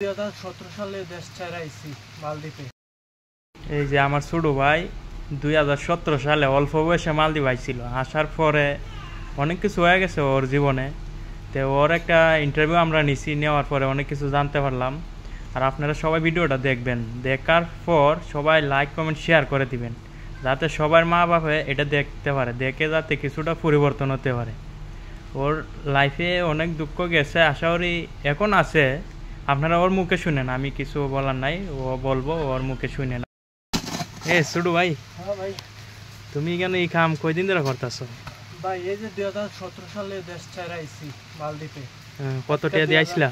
2017 সালে দেশ ছেড়ে আইছি মালদ্বীপে। এই যে আমার ছোট ভাই 2017 সালে অল্প বয়সে মালদ্বীপ আইছিল। আসার পরে অনেক কিছু হয়ে গেছে ওর জীবনে। তো ওর একটা ইন্টারভিউ আমরা নিছি, নেওয়ার পরে অনেক কিছু জানতে পারলাম। আর আপনারা সবাই ভিডিওটা দেখবেন, দেখার পর সবাই লাইক কমেন্ট শেয়ার করে দিবেন, যাতে সবার মা বাবা এটা দেখতে পারে, দেখে যাতে কিছুটা পরিবর্তন হতে পারে। ওর লাইফে অনেক দুঃখ গেছে, আশা করি এখন আছে। আপনারা ওর মুখে শুনেন, আমি কিছু বলার নাই, ও বলবো, ওর মুখে শুনেন। ছোট ভাই, হ্যাঁ ভাই। তুমি কেন এই কাম কয়দিন ধরে করতেছো? ভাই এই যে 2017 সালে দেশ ছেড়ে আইছি মালদ্বীপে। কত টাকা দিয়ে আইছিলা?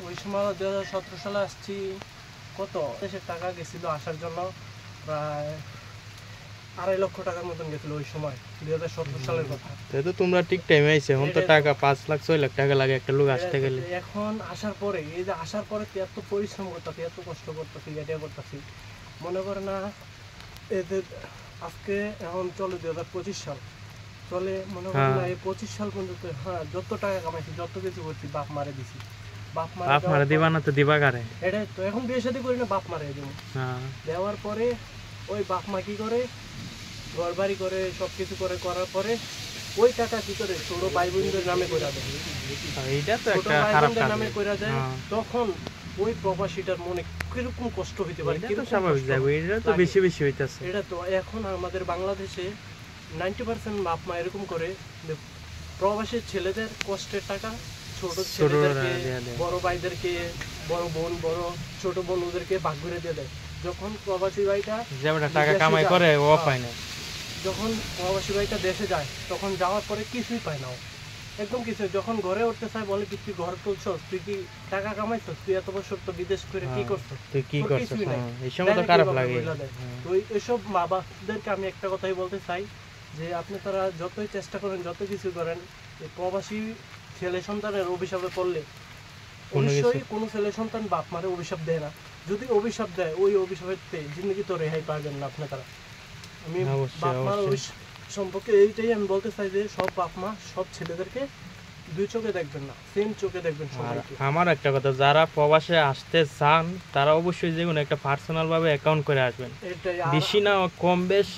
ওই সময় 2017 সালে আসছি, কত দেশের টাকা গেছিল আসার জন্য, প্রায় 2.5 লক্ষ টাকার মতন গেছিল ওই সময়, 2017 সালের কথা। তো তোমরা ঠিক টাইমে আইছে। এখন তো টাকা 5 লাখ 6 লাখ টাকা লাগে একটা লোক আসতে গেলে। এখন আসার পরে, এই যে আসার পরে এত পরিশ্রম করতেছি, এত কষ্ট করতেছি, এটা করতেছি, মনে করে না এদের আজকে এখন চলে 2025 সাল চলে, মনে করেন না এই 25 সাল পর্যন্ত হ্যাঁ যত টাকা কামাইছি, যত কিছু করছি, বাপ মারে দিছি। বাপ মারে দিবা না তো দিবা কারে? এটাই তো, এখন বিয়ে শাদী করি না, বাপ মারে দিব। দেওয়ার পরে ওই বাপ মা কি করে, ঘর বাড়ি করে, সবকিছু করে, করার পরে ওই টাকা কি করে ছোট ভাই বোনদের নামে করে দেয়। এইটা তো একটা খারাপ কাজ নামে করে দেয়। তখন ওই প্রবাসীটার মনে কিরকম কষ্ট হইতে পারে, এটা তো স্বাভাবিক যাবে, এটা তো বেশি বেশি হইতাছে। এটা তো এখন আমাদের বাংলাদেশে 90% বাপ মা এরকম করে, প্রবাসী ছেলেদের কষ্টের টাকা ছোট ছেলেদেরকে, বড় ভাইদেরকে, বড় বোন, বড় ছোট বোন, ওদেরকে ভাগ করে দিয়ে দেয়। যখন প্রবাসী ভাইটা টাকা কামাই করে ও পায় না, যখন প্রবাসী ভাইটা দেশে যায়, তখন যাওয়ার পরে কিছুই পায় না, একদম কিছু। যখন ঘরে উঠতে চায় বলে কি তুই ঘর তুলছস, তুই কি টাকা কামাইছস, তুই এত বছর তো বিদেশ করে কি করছস, তুই কি করছস? এই সময় তো খারাপ লাগে। তো এসব মা বাবাদেরকে আমি একটা কথাই বলতে চাই, যে আপনি তারা যতই চেষ্টা করেন, যত কিছু করেন, এই প্রবাসী ছেলে সন্তানের অভিশাপে পড়লে অবশ্যই কোনো ছেলে সন্তান বাপ মারে অভিশাপ দেয় না। যদি অভিশাপ দেয়, ওই অভিশাপের জিন্দগি তো রেহাই পাবেন না আপনি তারা। আমি বাপ মার সম্পর্কে এইটাই আমি বলতে চাই, যে সব বাপ মা সব ছেলেদেরকে দুই চোখে দেখবেন না, সেম চোখে দেখবেন সবাইকে। আমার একটা কথা, যারা প্রবাসে আসতে চান তারা অবশ্যই যে কোনো একটা পার্সোনাল ভাবে অ্যাকাউন্ট করে আসবেন। বেশি না, কম বেশ,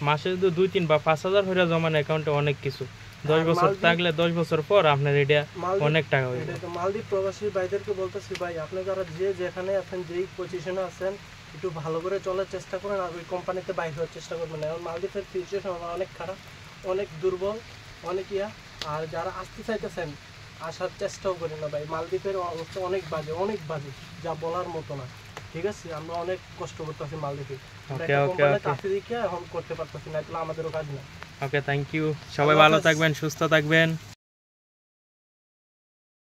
মাসে যদি 2-3 বা 5,000 হয়ে জমান অ্যাকাউন্টে অনেক কিছু। 10 বছর থাকলে 10 বছর পর আপনার এটা অনেক টাকা হয়ে যাবে। মালদ্বীপ প্রবাসী ভাইদেরকে বলতেছি, ভাই আপনি যারা যেখানে আছেন, যেই পজিশনে আছেন, একটু ভালো করে চলার চেষ্টা করেন, আর ওই কোম্পানিতে বাইরে হওয়ার চেষ্টা করবেন না। এখন মালদ্বীপের সিচুয়েশন অনেক খারাপ, অনেক দুর্বল, অনেক আর যারা আসতে চাইতেছেন আসার চেষ্টাও করেন না ভাই। মালদ্বীপের অবস্থা অনেক বাজে, অনেক বাজে, যা বলার মতো না। ঠিক আছে, আমরা অনেক কষ্ট করতেছি মালদ্বীপে, এখন করতে পারতেছি না, আমাদেরও কাজ না। ওকে, থ্যাংক ইউ। সবাই ভালো থাকবেন, সুস্থ থাকবেন।